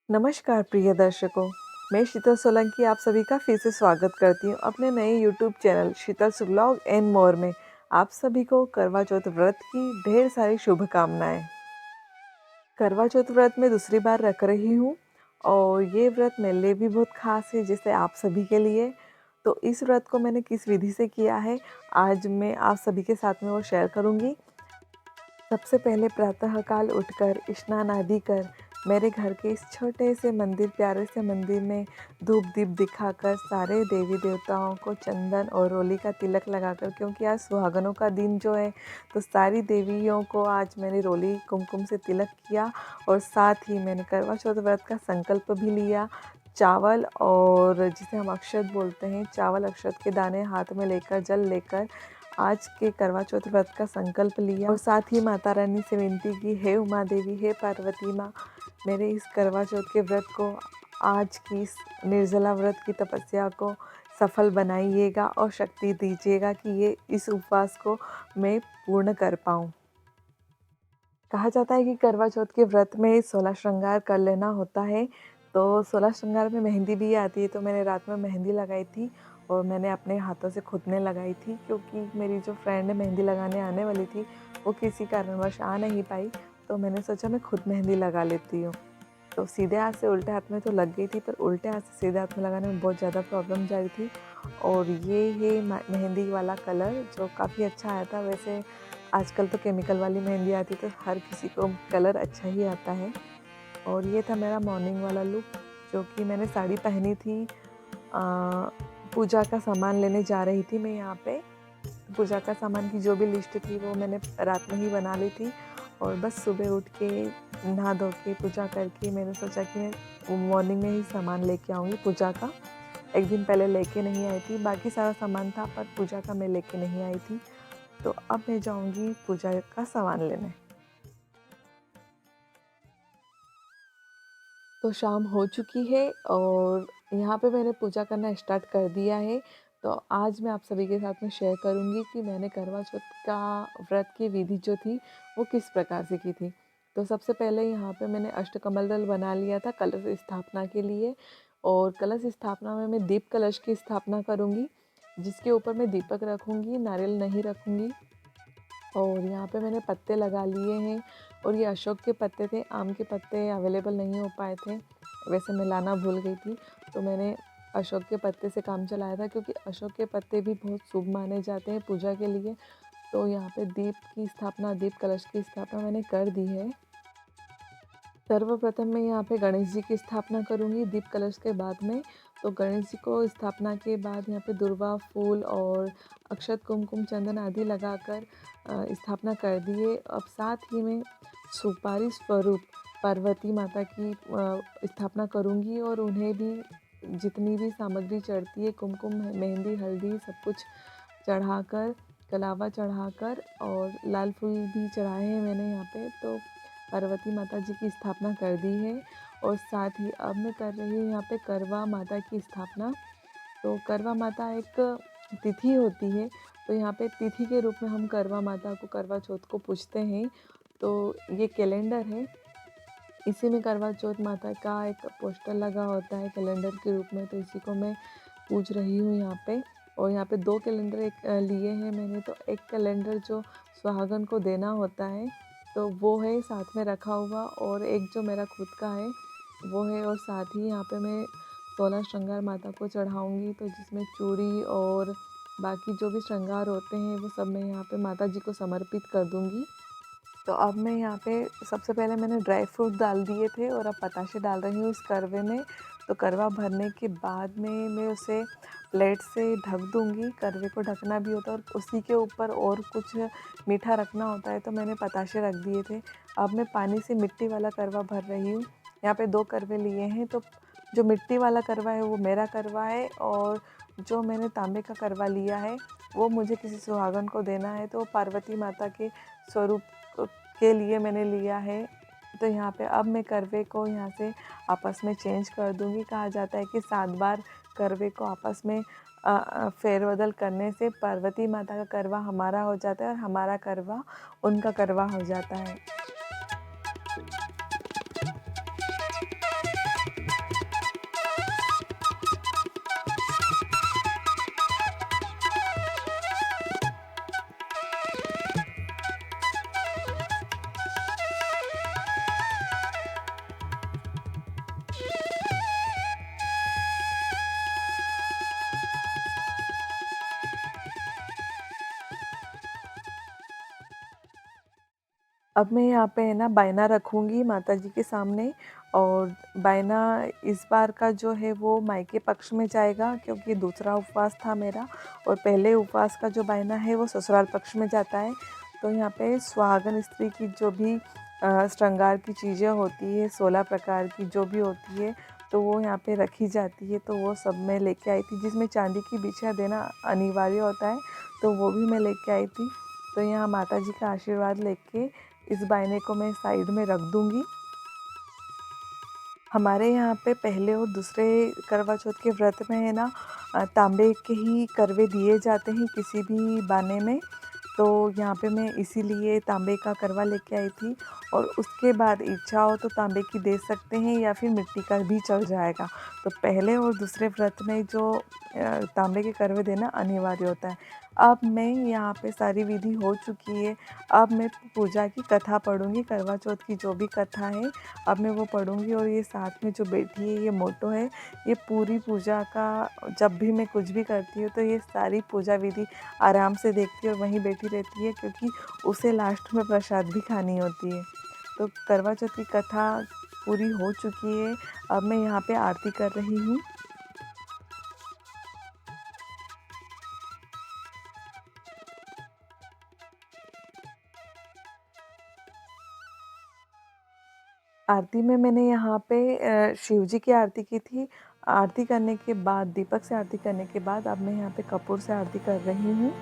नमस्कार प्रिय दर्शकों, मैं शीतल सोलंकी आप सभी का फिर से स्वागत करती हूँ अपने नए YouTube channel Sheetal's vlog and more में। आप सभी को करवा चौथ व्रत की ढेर सारी शुभकामनाएं। करवा चौथ व्रत में दूसरी बार रख रही हूँ और ये व्रत मेरे लिए भी बहुत खास है, जैसे आप सभी के लिए। तो इस व्रत को मैंने किस विधि से किया है, आज मैं आप सभी के साथ में वो शेयर करूँगी। सबसे पहले प्रातःकाल उठकर स्नान आदि कर मेरे घर के इस छोटे से मंदिर, प्यारे से मंदिर में धूप दीप दिखाकर सारे देवी देवताओं को चंदन और रोली का तिलक लगाकर, क्योंकि आज सुहागनों का दिन जो है, तो सारी देवियों को आज मैंने रोली कुमकुम से तिलक किया। और साथ ही मैंने करवा चौथ व्रत का संकल्प भी लिया। चावल और जिसे हम अक्षत बोलते हैं, चावल अक्षत के दाने हाथ में लेकर, जल लेकर आज के करवा चौथ व्रत का संकल्प लिया। और साथ ही माता रानी से विनती की, हे उमा देवी, हे पार्वती माँ, मेरे इस करवा चौथ के व्रत को, आज की इस निर्जला व्रत की तपस्या को सफल बनाइएगा और शक्ति दीजिएगा कि ये इस उपवास को मैं पूर्ण कर पाऊँ। कहा जाता है कि करवा चौथ के व्रत में 16 श्रृंगार कर लेना होता है। तो 16 श्रृंगार में मेहंदी भी आती है, तो मैंने रात में मेहंदी लगाई थी और मैंने अपने हाथों से खुद ने लगाई थी, क्योंकि मेरी जो फ्रेंड मेहंदी लगाने आने वाली थी वो किसी कारणवश आ नहीं पाई। तो मैंने सोचा मैं खुद मेहंदी लगा लेती हूँ। तो सीधे हाथ से उल्टे हाथ में तो लग गई थी, पर उल्टे हाथ से सीधे हाथ में लगाने में बहुत ज़्यादा प्रॉब्लम जा रही थी। और ये है मेहंदी वाला कलर जो काफ़ी अच्छा आया था। वैसे आजकल तो केमिकल वाली मेहंदी आती है, तो हर किसी को कलर अच्छा ही आता है। और ये था मेरा मॉर्निंग वाला लुक, जो कि मैंने साड़ी पहनी थी। पूजा का सामान लेने जा रही थी मैं यहाँ पे। पूजा का सामान की जो भी लिस्ट थी वो मैंने रात में ही बना ली थी, और बस सुबह उठ के नहा धो के पूजा करके मैंने सोचा कि मैं मॉर्निंग में ही सामान लेके आऊँगी पूजा का। एक दिन पहले लेके नहीं आई थी, बाकी सारा सामान था पर पूजा का मैं लेके नहीं आई थी। तो अब मैं जाऊँगी पूजा का सामान लेने। तो शाम हो चुकी है और यहाँ पे मैंने पूजा करना स्टार्ट कर दिया है। तो आज मैं आप सभी के साथ में शेयर करूँगी कि मैंने करवा चौथ का व्रत की विधि जो थी वो किस प्रकार से की थी। तो सबसे पहले यहाँ पे मैंने अष्टकमल दल बना लिया था कलश स्थापना के लिए। और कलश स्थापना में मैं दीप कलश की स्थापना करूँगी, जिसके ऊपर मैं दीपक रखूँगी, नारियल नहीं रखूँगी। और यहाँ पे मैंने पत्ते लगा लिए हैं, और ये अशोक के पत्ते थे, आम के पत्ते अवेलेबल नहीं हो पाए थे। वैसे मैं लाना भूल गई थी, तो मैंने अशोक के पत्ते से काम चलाया था, क्योंकि अशोक के पत्ते भी बहुत शुभ माने जाते हैं पूजा के लिए। तो यहाँ पे दीप की स्थापना, दीप कलश की स्थापना मैंने कर दी है। सर्वप्रथम मैं यहाँ पे गणेश जी की स्थापना करूँगी दीप कलश के बाद में। तो गणेश जी को स्थापना के बाद यहाँ पे दुर्वा फूल और अक्षत कुमकुम चंदन आदि लगाकर स्थापना कर दिए। अब साथ ही में सुपारी स्वरूप पार्वती माता की स्थापना करूँगी, और उन्हें भी जितनी भी सामग्री चढ़ती है, कुमकुम, मेहंदी, हल्दी, सब कुछ चढ़ाकर, कलावा चढ़ाकर, और लाल फूल भी चढ़ाए हैं मैंने यहाँ पे। तो पार्वती माता जी की स्थापना कर दी है। और साथ ही अब मैं कर रही हूँ यहाँ पे करवा माता की स्थापना। तो करवा माता एक तिथि होती है, तो यहाँ पे तिथि के रूप में हम करवा माता को, करवा चौथ को पूजते हैं। तो ये कैलेंडर है, इसी में करवा चौथ माता का एक पोस्टर लगा होता है कैलेंडर के रूप में, तो इसी को मैं पूज रही हूँ यहाँ पे। और यहाँ पे 2 कैलेंडर लिए हैं मैंने। तो एक कैलेंडर जो सुहागन को देना होता है, तो वो है साथ में रखा हुआ, और एक जो मेरा खुद का है वो है। और साथ ही यहाँ पे मैं 16 श्रृंगार माता को चढ़ाऊँगी, तो जिसमें चूड़ी और बाकी जो भी श्रृंगार होते हैं वो सब मैं यहाँ पे माता जी को समर्पित कर दूँगी। तो अब मैं यहाँ पे सबसे पहले मैंने ड्राई फ्रूट डाल दिए थे, और अब बताशे डाल रही हूँ इस करवे में। तो करवा भरने के बाद में मैं उसे प्लेट से ढक दूँगी। करवे को ढकना भी होता है, और उसी के ऊपर और कुछ मीठा रखना होता है, तो मैंने बताशे रख दिए थे। अब मैं पानी से मिट्टी वाला करवा भर रही हूँ। यहाँ पे 2 करवे लिए हैं, तो जो मिट्टी वाला करवा है वो मेरा करवा है और जो मैंने तांबे का करवा लिया है वो मुझे किसी सुहागन को देना है, तो पार्वती माता के स्वरूप के लिए मैंने लिया है। तो यहाँ पे अब मैं करवे को यहाँ से आपस में चेंज कर दूँगी। कहा जाता है कि 7 बार करवे को आपस में फेरबदल करने से पार्वती माता का करवा हमारा हो जाता है और हमारा करवा उनका करवा हो जाता है। अब मैं यहाँ पे है ना बायना रखूँगी माता जी के सामने और बायना इस बार का जो है वो मायके पक्ष में जाएगा, क्योंकि दूसरा उपवास था मेरा और पहले उपवास का जो बायना है वो ससुराल पक्ष में जाता है। तो यहाँ पे सुहागन स्त्री की जो भी श्रृंगार की चीज़ें होती है, 16 प्रकार की जो भी होती है, तो वो यहाँ पे रखी जाती है। तो वो सब मैं लेके आई थी, जिसमें चांदी की बिछिया देना अनिवार्य होता है, तो वो भी मैं लेके आई थी। तो यहाँ माता जी का आशीर्वाद लेके इस बायने को मैं साइड में रख दूँगी। हमारे यहाँ पे पहले और दूसरे करवा चौथ के व्रत में है ना तांबे के ही करवे दिए जाते हैं किसी भी बाने में। तो यहाँ पे मैं इसीलिए तांबे का करवा लेके आई थी और उसके बाद इच्छा हो तो तांबे की दे सकते हैं या फिर मिट्टी का भी चल जाएगा। तो पहले और दूसरे व्रत में जो तांबे के करवे देना अनिवार्य होता है। अब मैं यहाँ पे सारी विधि हो चुकी है। अब मैं पूजा की कथा पढ़ूँगी, करवा चौथ की जो भी कथा है अब मैं वो पढ़ूँगी और ये साथ में जो बैठी है ये मोटो है, ये पूरी पूजा का जब भी मैं कुछ भी करती हूँ तो ये सारी पूजा विधि आराम से देखती है और वहीं बैठी रहती है, क्योंकि उसे लास्ट में प्रसाद भी खानी होती है। तो करवा चौथ की कथा पूरी हो चुकी है। अब मैं यहाँ पे आरती कर रही हूँ। आरती में मैंने यहाँ पे शिव जी की आरती की थी। आरती करने के बाद दीपक से आरती करने के बाद अब मैं यहाँ पे कपूर से आरती कर रही हूँ।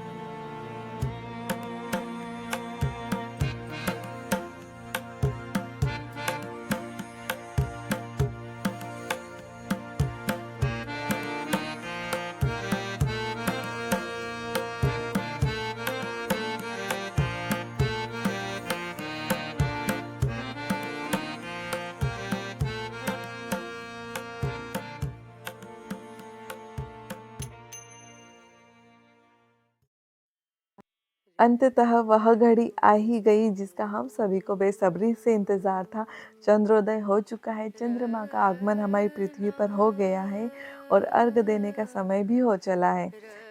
अंततः वह घड़ी आ ही गई जिसका हम सभी को बेसब्री से इंतज़ार था। चंद्रोदय हो चुका है, चंद्रमा का आगमन हमारी पृथ्वी पर हो गया है और अर्घ देने का समय भी हो चला है।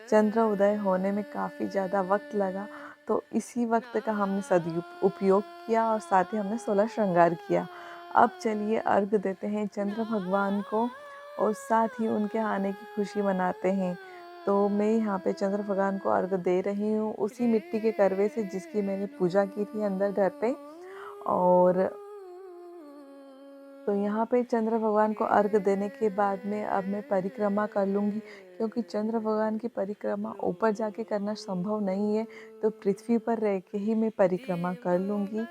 चंद्र उदय होने में काफ़ी ज़्यादा वक्त लगा, तो इसी वक्त का हमने उपयोग किया और साथ ही हमने 16 श्रृंगार किया। अब चलिए अर्घ देते हैं चंद्र भगवान को और साथ ही उनके आने की खुशी मनाते हैं। तो मैं यहाँ पे चंद्र भगवान को अर्घ दे रही हूँ उसी मिट्टी के करवे से जिसकी मैंने पूजा की थी अंदर घर पे। और तो यहाँ पे चंद्र भगवान को अर्घ देने के बाद में अब मैं परिक्रमा कर लूँगी, क्योंकि चंद्र भगवान की परिक्रमा ऊपर जाके करना संभव नहीं है, तो पृथ्वी पर रह के ही मैं परिक्रमा कर लूँगी।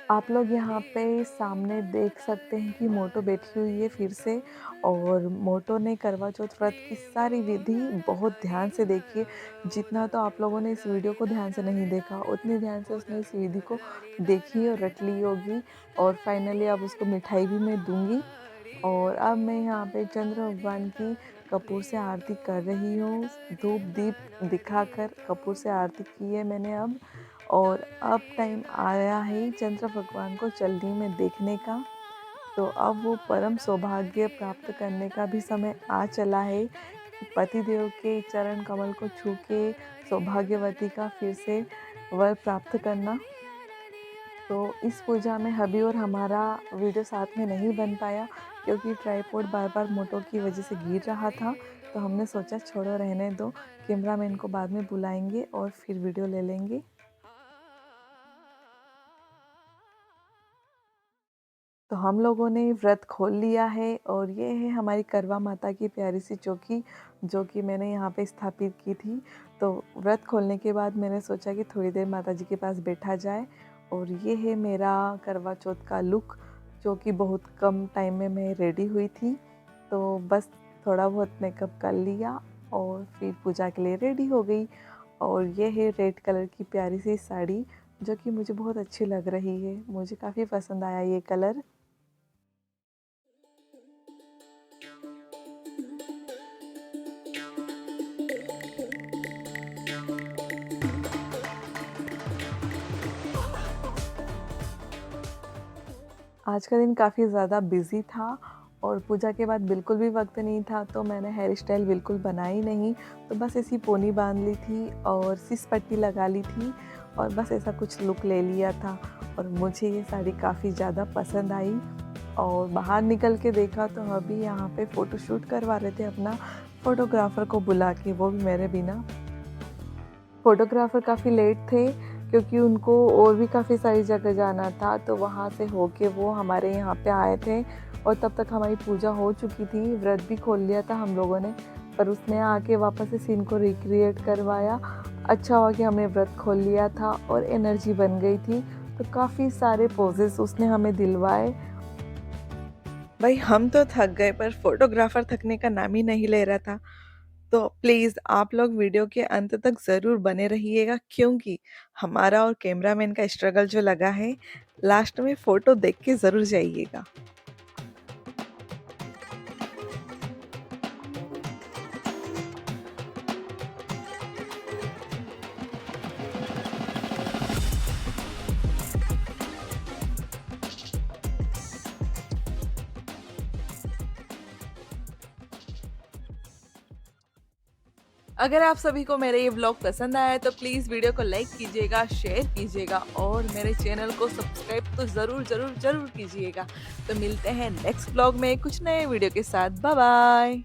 आप लोग यहाँ पे सामने देख सकते हैं कि मोटो बैठी हुई है फिर से, और मोटो ने करवा चौथ व्रत की सारी विधि बहुत ध्यान से देखी है। जितना तो आप लोगों ने इस वीडियो को ध्यान से नहीं देखा, उतनी ध्यान से उसने इस विधि को देखी और रट ली होगी। और फाइनली अब उसको मिठाई भी मैं दूँगी। और अब मैं यहाँ पे चंद्र भगवान की कपूर से आरती कर रही हूँ। धूप दीप दिखाकर कपूर से आरती की है मैंने अब। और अब टाइम आया है चंद्र भगवान को जल्दी में देखने का। तो अब वो परम सौभाग्य प्राप्त करने का भी समय आ चला है कि पतिदेव के चरण कमल को छू के सौभाग्यवती का फिर से वर प्राप्त करना। तो इस पूजा में हबी और हमारा वीडियो साथ में नहीं बन पाया, क्योंकि ट्राइपॉड बार-बार मोटो की वजह से गिर रहा था। तो हमने सोचा छोड़ो रहने दो, कैमरामैन को बाद में बुलाएँगे और फिर वीडियो ले लेंगे। तो हम लोगों ने व्रत खोल लिया है और ये है हमारी करवा माता की प्यारी सी चौकी, जो कि मैंने यहाँ पे स्थापित की थी। तो व्रत खोलने के बाद मैंने सोचा कि थोड़ी देर माता जी के पास बैठा जाए, और ये है मेरा करवा चौथ का लुक, जो कि बहुत कम टाइम में मैं रेडी हुई थी। तो बस थोड़ा बहुत मेकअप कर लिया और फिर पूजा के लिए रेडी हो गई। और ये है रेड कलर की प्यारी सी साड़ी, जो कि मुझे बहुत अच्छी लग रही है। मुझे काफ़ी पसंद आया ये कलर। आज का दिन काफ़ी ज़्यादा बिज़ी था और पूजा के बाद बिल्कुल भी वक्त नहीं था, तो मैंने हेयर स्टाइल बिल्कुल बनाई नहीं। तो बस ऐसी पोनी बांध ली थी और सिस पट्टी लगा ली थी और बस ऐसा कुछ लुक ले लिया था। और मुझे ये साड़ी काफ़ी ज़्यादा पसंद आई। और बाहर निकल के देखा तो अभी यहाँ पे फ़ोटोशूट करवा रहे थे अपना, फ़ोटोग्राफ़र को बुला के, वो भी मेरे बिना। फ़ोटोग्राफ़र काफ़ी लेट थे क्योंकि उनको और भी काफ़ी सारी जगह जाना था, तो वहाँ से होके वो हमारे यहाँ पे आए थे। और तब तक हमारी पूजा हो चुकी थी, व्रत भी खोल लिया था हम लोगों ने, पर उसने आके वापस से सीन को रिक्रिएट करवाया। अच्छा हुआ कि हमने व्रत खोल लिया था और एनर्जी बन गई थी, तो काफ़ी सारे पोजेस उसने हमें दिलवाए। भाई हम तो थक गए, पर फ़ोटोग्राफ़र थकने का नाम ही नहीं ले रहा था। तो प्लीज़ आप लोग वीडियो के अंत तक ज़रूर बने रहिएगा, क्योंकि हमारा और कैमरामैन का स्ट्रगल जो लगा है, लास्ट में फ़ोटो देख के ज़रूर जाइएगा। अगर आप सभी को मेरा ये व्लॉग पसंद आया है तो प्लीज़ वीडियो को लाइक कीजिएगा, शेयर कीजिएगा और मेरे चैनल को सब्सक्राइब तो ज़रूर ज़रूर ज़रूर कीजिएगा। तो मिलते हैं नेक्स्ट व्लॉग में कुछ नए वीडियो के साथ। Bye bye.